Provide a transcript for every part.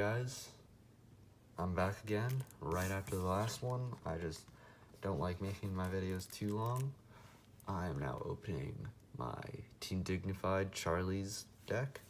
Guys, I'm back again right after the last one. I just don't like making my videos too long. I am now opening my Team Dignified Charlie's deck.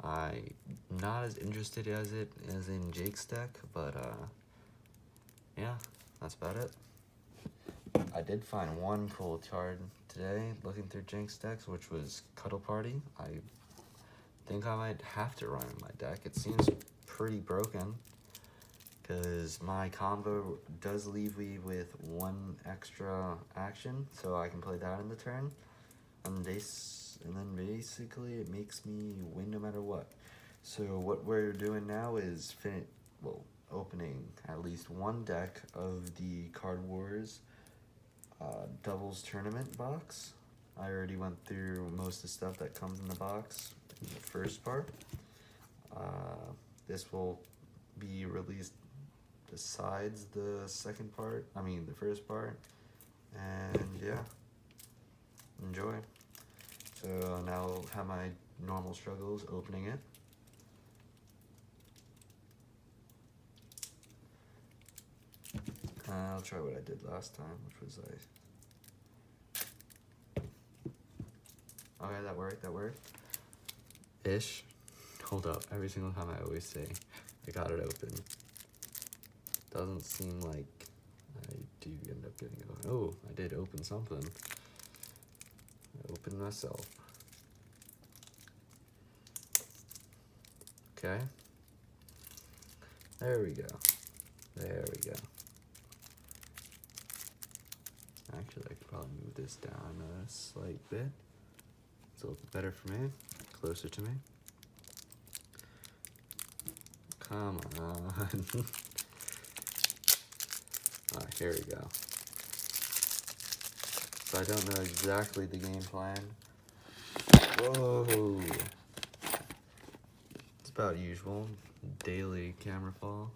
I'm not as interested as in Jake's deck, but yeah, that's about it. I did find one cool card today looking through Jake's decks, which was Cuddle Party. I think I might have to run in my deck. It seems pretty broken because my combo does leave me with one extra action, so I can play that in the turn, and then basically it makes me win no matter what. So what we're doing now is opening at least one deck of the Card Wars Doubles Tournament box. I already went through most of the stuff that comes in the box in the first part. This will be released besides the the first part, and yeah, enjoy. So now I'll have my normal struggles opening it. I'll try what I did last time, which was okay, that worked. Ish. Hold up, every single time I always say I got it open. Doesn't seem like I do end up getting it open. Oh, I did open something. I opened myself. Okay. There we go. Actually, I could probably move this down a slight bit. It's a little bit better for me, closer to me. Come on. Here we go. So I don't know exactly the game plan. Whoa! It's about usual. Daily camera fall.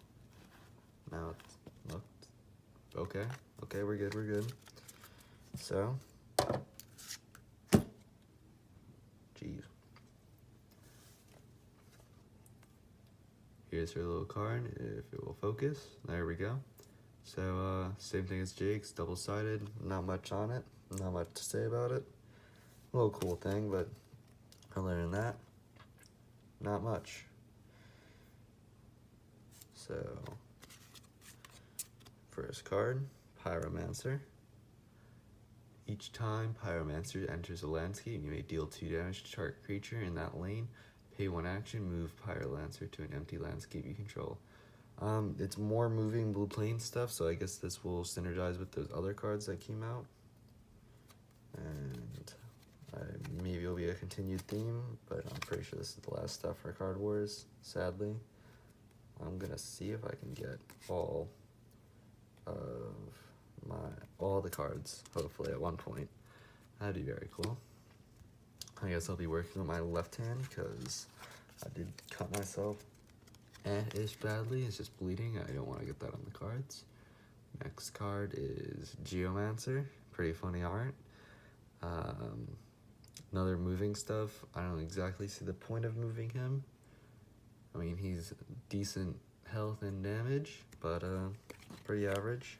Now it's looked. Okay, we're good. So, geez. Here's her little card, if it will focus. There we go. So, same thing as Jake's, double-sided, not much on it, not much to say about it. A little cool thing, but other than that, not much. So, first card, Pyromancer. Each time Pyromancer enters a landscape, you may deal 2 damage to target creature in that lane. Pay 1 action, move Pyromancer to an empty landscape you control. It's more moving blue plane stuff, so I guess this will synergize with those other cards that came out. And maybe it'll be a continued theme, but I'm pretty sure this is the last stuff for Card Wars, sadly. I'm gonna see if I can get all the cards, hopefully, at one point. That'd be very cool. I guess I'll be working with my left hand, because I did cut myself ish badly. It's just bleeding. I don't want to get that on the cards. Next card is Geomancer. Pretty funny art. Another moving stuff. I don't exactly see the point of moving him. I mean, he's decent health and damage, but pretty average.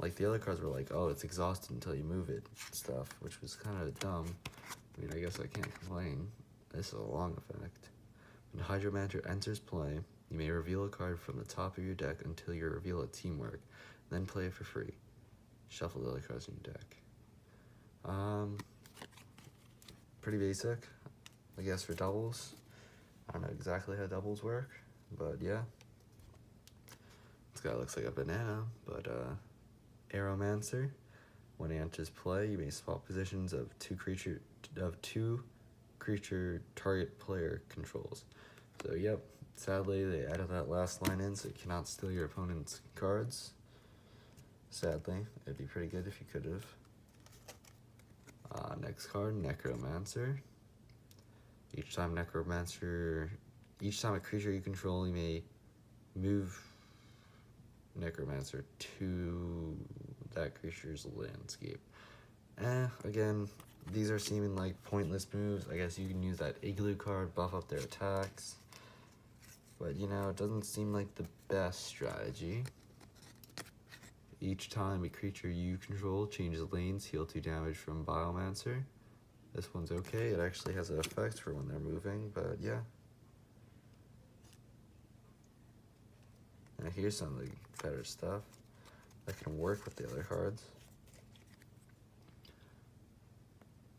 Like, the other cards were like, oh, it's exhausted until you move it stuff, which was kind of dumb. I mean, I guess I can't complain. This is a long effect. When Hydromancer enters play, you may reveal a card from the top of your deck until you reveal a Teamwork, then play it for free. Shuffle the other cards in your deck. Pretty basic, I guess, for doubles. I don't know exactly how doubles work, but yeah. This guy looks like a banana, but Aeromancer. When he enters play, you may swap positions of two creature target player controls. So yep, sadly they added that last line in, so you cannot steal your opponent's cards. Sadly, it'd be pretty good if you could have. Next card, Necromancer. Each time a creature you control, you may move Necromancer to that creature's landscape. Again, these are seeming like pointless moves. I guess you can use that Igloo card, buff up their attacks. but you know, it doesn't seem like the best strategy. Each time a creature you control changes lanes, heal 2 damage from Biomancer. This one's okay, it actually has an effect for when they're moving, but yeah. And here's some of the better stuff that can work with the other cards.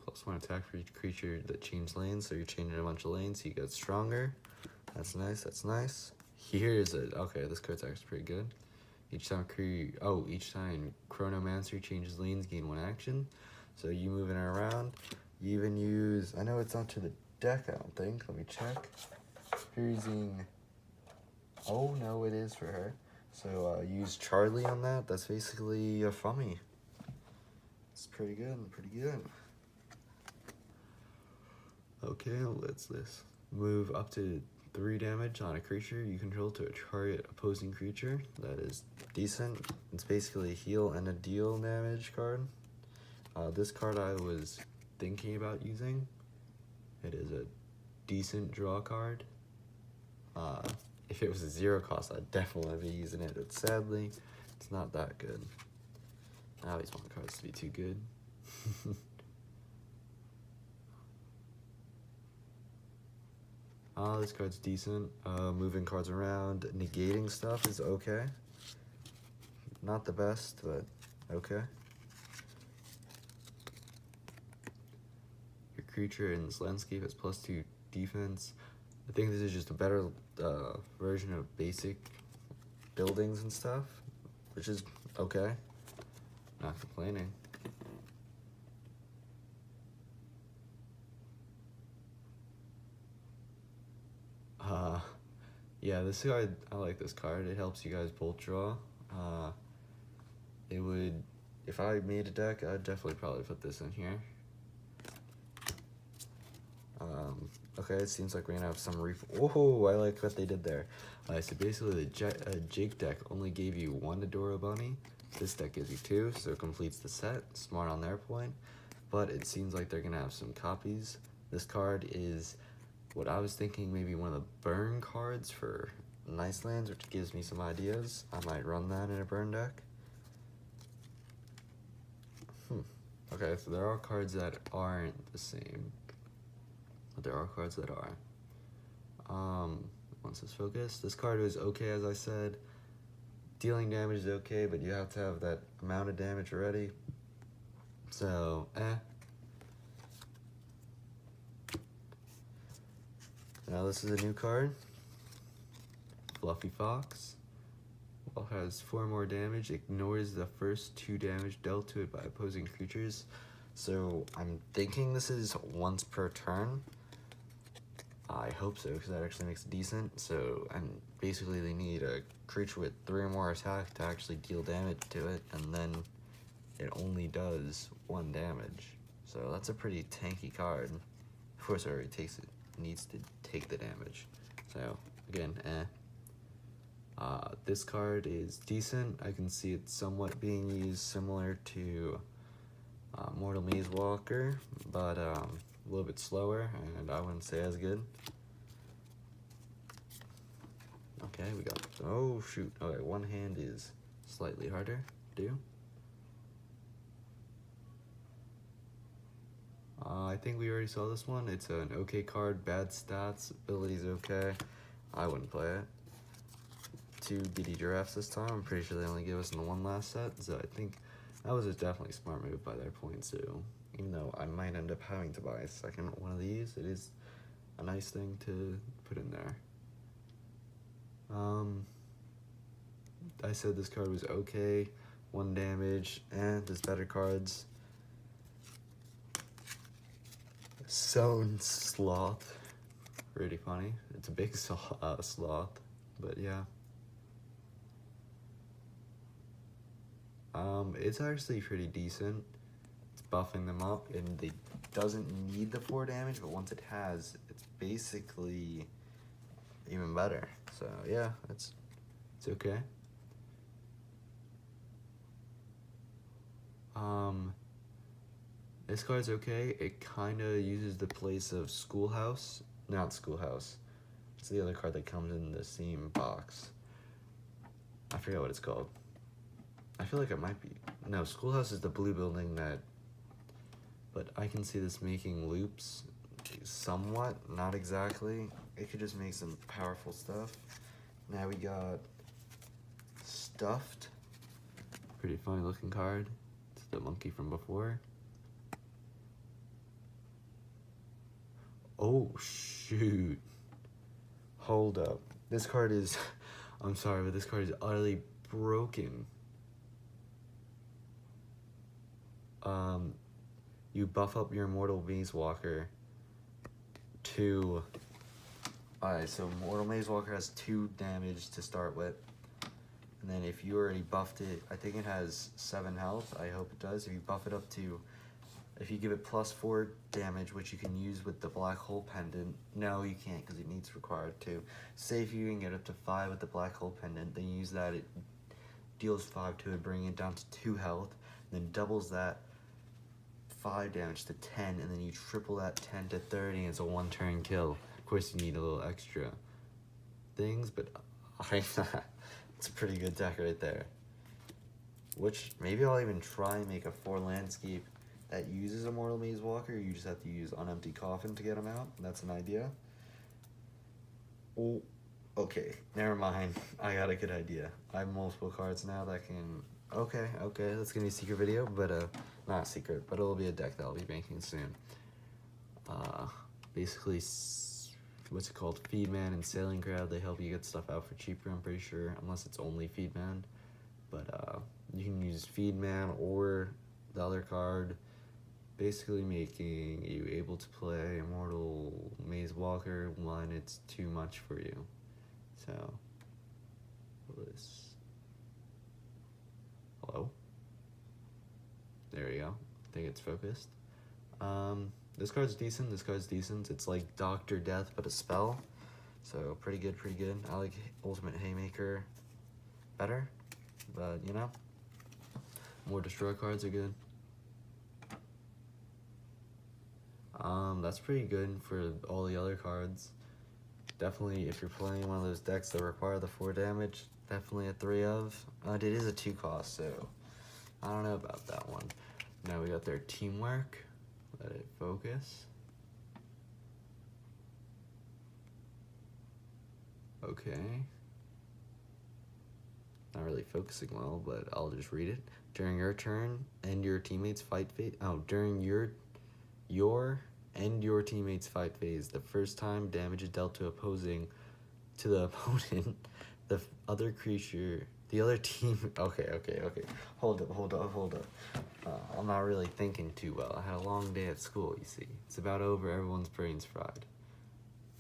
+1 attack for each creature that changes lanes, so you're changing a bunch of lanes, so you get stronger. That's nice, that's nice. Here's it. Okay, this card's actually pretty good. Each time Chronomancer changes lanes, gain 1 action. So you moving her around. You even use, I know it's not to the deck, I don't think. Let me check. If you're using, oh no, it is for her. So use Charlie on that. That's basically a Fummy. It's pretty good, pretty good. Okay, let's move up to 3 damage on a creature you control to a target opposing creature. That is decent. It's basically a heal and a deal damage card. This card I was thinking about using. It is a decent draw card. If it was a 0 cost, I'd definitely be using it, but sadly, it's not that good. I always want cards to be too good. This card's decent. Moving cards around, negating stuff is okay. Not the best, but okay. Your creature in this landscape has +2 defense. I think this is just a better version of basic buildings and stuff, which is okay. Not complaining. Yeah, this card, I like this card. It helps you guys bolt draw. It would, if I made a deck, I'd definitely probably put this in here. Okay, it seems like we're gonna have some Oh, I like what they did there. So basically the Jake deck only gave you 1 Adora Bunny. This deck gives you 2, so it completes the set. Smart on their point. But it seems like they're gonna have some copies. This card is what I was thinking, maybe one of the burn cards for nice lands, which gives me some ideas. I might run that in a burn deck. Okay, so there are cards that aren't the same, but there are cards that are. Once it's focused, this card is okay, as I said. Dealing damage is okay, but you have to have that amount of damage already. So, Now this is a new card. Fluffy Fox. Well, has 4 more damage, ignores the first 2 damage dealt to it by opposing creatures. So I'm thinking this is once per turn. I hope so, because that actually makes it decent. So, and basically they need a creature with 3 or more attack to actually deal damage to it, and then it only does 1 damage. So that's a pretty tanky card. Of course it already needs to take the damage. So again, this card is decent. I can see it somewhat being used similar to Mortal Maze Walker, but a little bit slower, and I wouldn't say as good. Okay, we got, oh shoot, okay, 1 hand is slightly harder to do. I think we already saw this one. It's an okay card, bad stats, ability's okay. I wouldn't play it. 2 BD Giraffes this time. I'm pretty sure they only gave us in the 1 last set, so I think that was a definitely smart move by their point too. Even though I might end up having to buy a second one of these, it is a nice thing to put in there. I said this card was okay, 1 damage, and there's better cards. Sown Sloth, pretty funny. It's a big sloth, but yeah. It's actually pretty decent. It's buffing them up, and it doesn't need the 4 damage, but once it has, it's basically even better. So yeah, it's okay. This card's okay. It kind of uses the place of Schoolhouse. Not Schoolhouse. It's the other card that comes in the same box. I forget what it's called. I feel like it might be. No, Schoolhouse is the blue building that... But I can see this making loops somewhat, not exactly. It could just make some powerful stuff. Now we got Stuffed. Pretty funny looking card. It's the monkey from before. Oh, shoot. Hold up. This card is... I'm sorry, but this card is utterly broken. You buff up your Mortal Maze Walker to... Alright, so Mortal Maze Walker has 2 damage to start with. And then if you already buffed it, I think it has 7 health. I hope it does. If you buff it up to... If you give it +4 damage, which you can use with the Black Hole Pendant. No, you can't, because it needs required to. Say if you can get up to 5 with the Black Hole Pendant, then you use that, it deals 5 to it, bringing it down to 2 health, then doubles that 5 damage to 10, and then you triple that 10 to 30, and it's a 1-turn kill. Of course, you need a little extra things, but it's a pretty good deck right there. Which, maybe I'll even try and make a 4 landscape that uses a Mortal Maze Walker. You just have to use Unempty Coffin to get them out. That's an idea. Oh, okay, never mind. I got a good idea. I have multiple cards now that can... Okay, that's gonna be a secret video, but not a secret, but it'll be a deck that I'll be making soon. Basically, what's it called? Feedman and Sailing Crowd, they help you get stuff out for cheaper, I'm pretty sure, unless it's only Feedman. But you can use Feedman or the other card, basically making you able to play Immortal Maze Walker when it's too much for you. So, this... Hello? There we go. I think it's focused. This card's decent, this card's decent. It's like Dr. Death, but a spell. So, pretty good, pretty good. I like Ultimate Haymaker better, but, you know, more destroy cards are good. That's pretty good for all the other cards. Definitely, if you're playing one of those decks that require the 4 damage, definitely a 3 of. It is a 2 cost, so I don't know about that one. Now we got their Teamwork. Let it focus. Okay. Not really focusing well, but I'll just read it. During your turn, end your teammates fight phase. Oh, during your end your teammates fight phase. The first time damage is dealt to the opponent, the other creature, the other team. Okay. Hold up. I'm not really thinking too well. I had a long day at school, you see. It's about over. Everyone's brain's fried.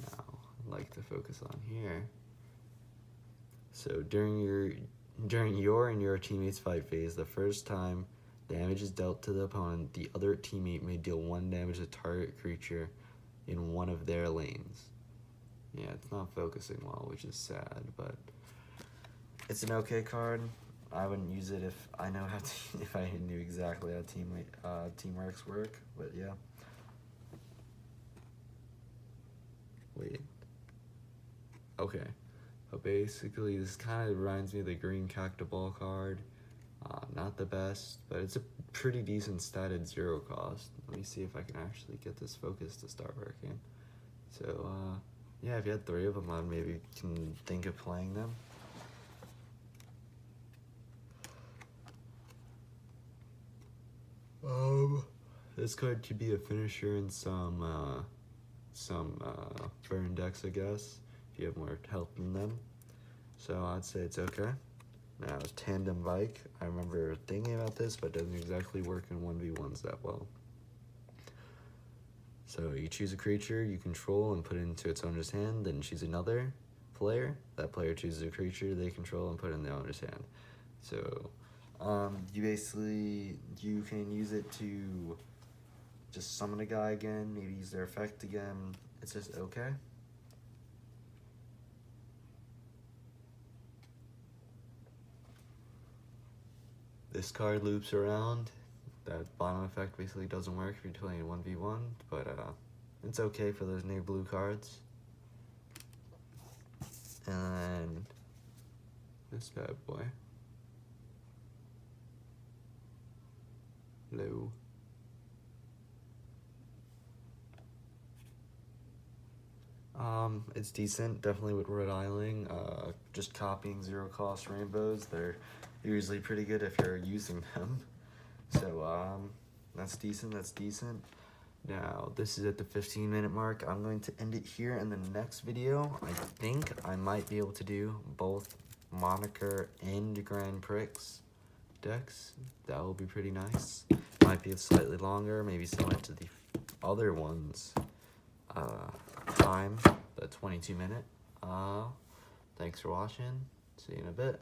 Now, I'd like to focus on here. So during your and your teammate's fight phase, the first time damage is dealt to the opponent, the other teammate may deal 1 damage to target creature in one of their lanes. Yeah, it's not focusing well, which is sad, but it's an okay card. I wouldn't use it if I know how to, if I knew exactly how teamworks work, but yeah. Wait. Okay. But basically, this kind of reminds me of the green Cactoball card. Not the best, but it's a pretty decent stat at 0 cost. Let me see if I can actually get this focus to start working. So, yeah, if you had 3 of them, I'd maybe can think of playing them. This card could be a finisher in some burn decks, I guess, if you have more health than them. So I'd say it's okay. Now, Tandem Bike. I remember thinking about this, but it doesn't exactly work in 1v1s that well. So you choose a creature you control and put it into its owner's hand, then choose another player. That player chooses a creature they control and put it in the owner's hand. So you can use it to just summon a guy again, maybe use their effect again. It's just okay. This card loops around. That bottom effect basically doesn't work if you're playing 1v1, but it's okay for those new blue cards. And then this bad boy. Hello. It's decent, definitely with red eyeling. Just copying zero cost rainbows. They're usually pretty good if you're using them. So, that's decent, that's decent. Now, this is at the 15-minute mark. I'm going to end it here. In the next video, I think I might be able to do both Moniker and Grand Prix decks. That will be pretty nice. Might be slightly longer, maybe similar to the other ones. Time, the 22-minute. Thanks for watching. See you in a bit.